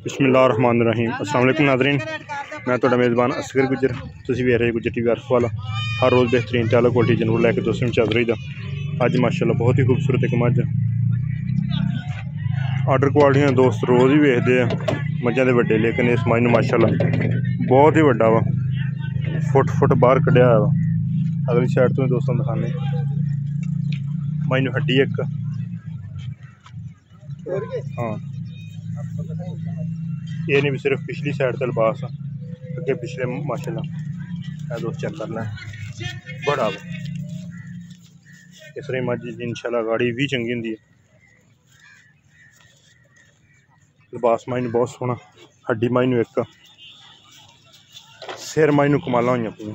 बिस्मिल्लाहिर्रहमानिर्रहीम। अस्सलाम वालेकुम नाज़रीन, मैं तो मेज़बान असगर गुजर। तुसीं वेख रहे गुजर टीवी अर्फ वाला। हर रोज़ बेहतरीन ते आला क्वालिटी जानवर लैके दोस्तों में चल रही दा। अज माशाअल्लाह बहुत ही खूबसूरत एक मझ आर्डर क्वालिटियां दोस्त रोज़ ही वेखते हैं मझां दे वड्डे, लेकिन इस मझ नूं माशाअल्लाह बहुत ही वड्डा वा, फुट बाहर कढ़िया वा। अगली साइड तो दोस्तों दिखाने मझ नूं हड्डी एक, हाँ ये नहीं भी सिर्फ पिछली साइड तो लिबास अगे पिछले माशाल्लाह दोस्त चेक करना बड़ा वा। इस तरह मझ इंशाल्लाह गाड़ी भी चंगी होंगी है। लिबास मझ बहुत सोहना, हड्डी मझ एक, सिर मझ कमाला हुई अपनी।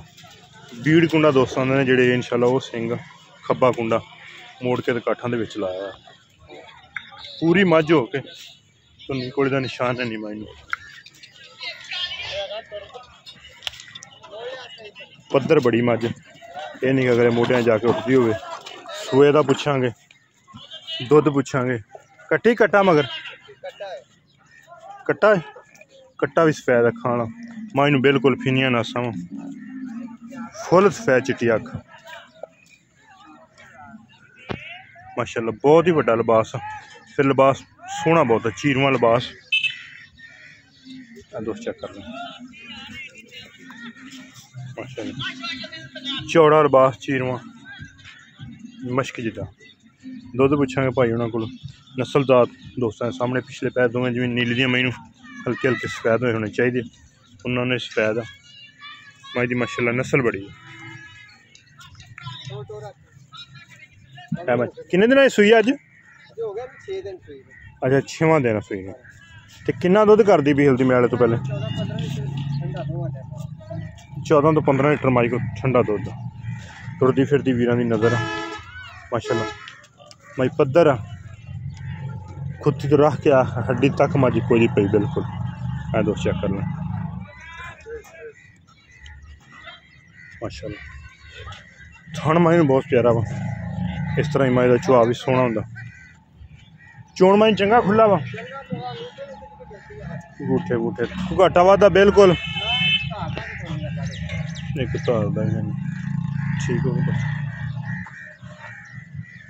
बीड़ कुंडा दोस्त आते हैं जोड़े इंशाल्लाह वो सिंह खब्बा कुंडा मोड़ के काठा दे विच लाया पूरी मझ हो के धुन्नी कोले का निशान है नहीं मझ। पद्धर बड़ी मझ, ये नहीं अगर मोटिया जाके उठती हो सूए का पुछांगे, दुध पुछांगे। कट्टी कट्टा मगर कट्टा है, कट्टा भी सफेद है खाना मझ नूं बिल्कुल फिनिया नासा वा, फुल सफेद चिट्टी अख माशाल्लाह। बहुत ही बड़ा लिबास, फिर लिबास सोहना बहुत है, चीरवा लिबास दोस्त चेक कर लें माशाल्लाह। चौड़ा लिबास चीरवा मश्क जिदा। दुध पुछांगे भाई उन्होंने को नस्लदार दोस्तों सामने पिछले पैर दोवें जिवें नीली दी मई हल्के हल्के सफेद हुए होने चाहिए, उन्होंने सफेद मई की माशाल्लाह नस्ल बड़ी है। किन्ने दिन सुई अज? अच्छा 6वां दिन सुई ने। तो किन्ना दुध कर दी भी हिलदी मैले तो पहले? 14 तो 15 लीटर माई को ठंडा दुध। टुरदी फिरदी वीरां दी नज़र माशाल्लाह। मई पद्धर खुत्ती तो रख के हड्डी तक मज कोई पई बिल्कुल। है दोस्त चेक कर लें माशाल्लाह। थन माई बहुत प्यारा वा, इस तरह ही माई का चुहा भी सोहना होंदा। चोण माई चंगा खुला वा, गूठे गूठे घाटा वादा बिल्कुल एक ठीक हो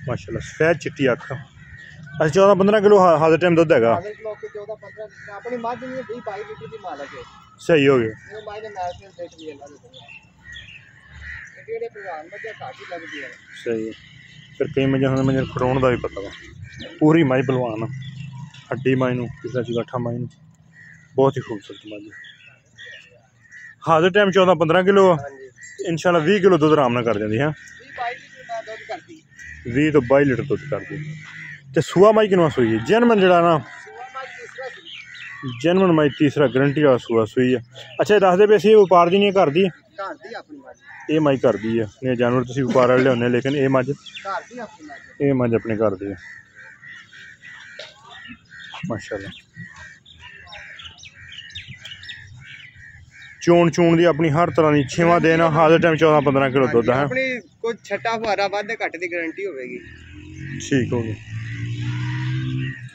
माशाल्लाह। सफेद चिट्टी अख। अच्छा 14-15 किलो हर टाइम दुध है, सही हो गया। सही है। फिर कई मझे मुझे खड़ोण का भी पता वा, पूरी मझ बलवान हड्डी मझ नूं पिछला चगाठा मझ नूं बहुत ही खूबसूरत मझ। हाजिर टाइम 14-15 किलो इंशाल्लाह 20 किलो दुध आराम कर जाती है। 20 तो 22 लीटर दुध कर दी। तो सूआ मई किनवा सूई है? जनमन जड़ा ना जनमन मई तीसरा गारंटी वाला सूआ सूई है। अच्छा दसदे पे असीं व्यापार दी नहीं घर दी? ये मई घर दी है, नहीं जानवर तुसीं व्यापार वाले लियाउने, लेकिन ये मझ अपने घर दी है माशाल्लाह। चोण चूण दी अपनी हर तरह की 6वां दिन हाजिर टाइम 14-15 किलो दुध है। कुछ छट्टा फुआरा वध घट दी गारंटी होगी। ठीक हो गई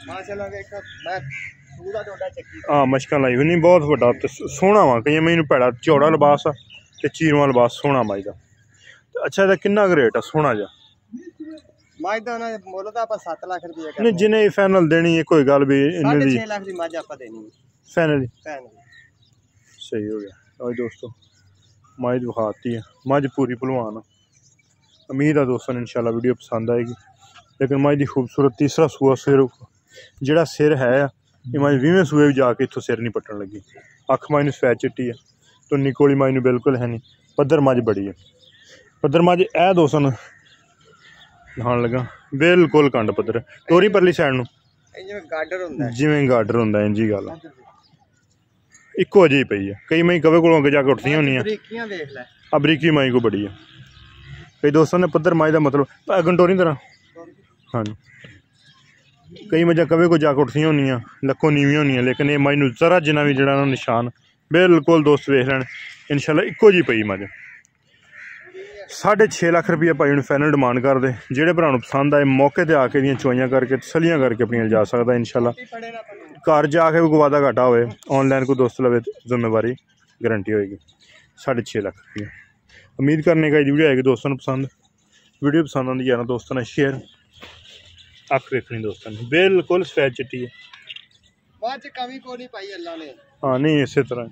माशाल्लाह। हाँ मशक लाई हुई नहीं बहुत बड़ा तो सोहना वा। कई मैनू भैड़ा चौड़ा लिबास ते चीरवा लिबास सोहना मई का। अच्छा इहदा किन्ना रेट है सोहना जा? मझ दा ना मुੱਲ ਤਾਂ ਆਪਾਂ 7 ਲੱਖ ਰੁਪਏ करना। नहीं जिन्हें फाइनल देनी है कोई गल भी 6.5 ਲੱਖ ਦੀ ਮੱਝ ਆਪਾਂ ਦੇਣੀ फाइनल फाइनल। सही हो गया। और दोस्तों मझ दिखाती है, मझ पूरी भलवान। उम्मीद है दोस्तों इंशाल्लाह वीडियो पसंद आएगी। लेकिन मझ की खूबसूरत तीसरा सूआ सिर जोड़ा सिर है ये मझ 20वें सूए भी जाके इतों सिर नहीं पट्टन लगी। अख मझ नूं सफेद चिट्टी है, तो निकोली मझ नूं बिल्कुल है नहीं। पद्धर मझ बड़ी है, पद्धर मझ ए दोस्तों दिखाण लगा बिल्कुल कंड पद्धर। टोरी परली साइड नूं जिवें गाडर हुंदा इंजी गल इको जी पई है। कई मई कवे को अगे जाके उठदियां होंदियां, अबरीकी मई को बड़ी है। कई दोस्तों ने पद्धर मई का मतलब गंडोरी तरह हाँ जी। कई मझा कवे को जाके उठदियां होंदियां लक्कों नीवियां होंदियां, लेकिन ये मई नूं जरा जिन्ना भी जिहड़ा निशान बिल्कुल दोस्त वेख लैण इंशाल्लाह इको जी पई मझ। 6.5 लाख रुपये भाई हूँ फाइनल डिमांड करते। जोड़े भरा पसंद आए मौके पर आके चुवाइयां करके तसलियां करके अपनी जा सकता इंशाल्लाह। घर जाके कोई वादा घाटा होए ऑनलाइन कोई दोस्त लवे जिम्मेवारी गारंटी होएगी। 6.5 लाख रुपये। उम्मीद करने का वीडियो आएगी दोस्तों पसंद। वीडियो पसंद आती यार दोस्तों ने शेयर अख देखनी दोस्तों ने बिल्कुल सफेद चिट्टी है। बाद कमी को नहीं पाई अल्लाह ने। हाँ नहीं इस तरह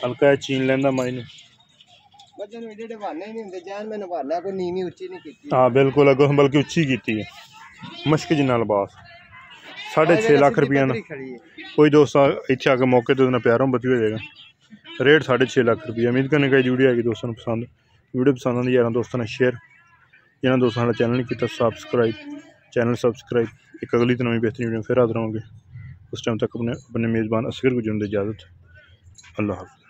हल्का चीन लेंदा माई बच्चे ने एडे बहाने नहीं होंदे जान मैंने बहाना कोई नीवी उच्ची नहीं की। हाँ बिल्कुल अगों बल्कि उच्ची की है मुश्क जिन्ना लिबास 6.5 लाख रुपया ना कोई दोस्त इतने आके मौके तो प्यारों बती हो जाएगा। रेट 6.5 लाख रुपया। उम्मीद करने का वीडियो आएगी दोस्तों पसंद। वीडियो पसंद आती यार दोस्तों ने शेयर जिन्होंने दोस्तों ने चैनल नहीं किया सब्सक्राइब चैनल सब्सक्राइब। एक अगली तो नवी बेहतरीन वीडियो फिर हाजिर होंगे। उस टाइम तक अपने मेज़बान असगर को जुड़ने की इजाज़त। अल्लाह हाफ़िज़।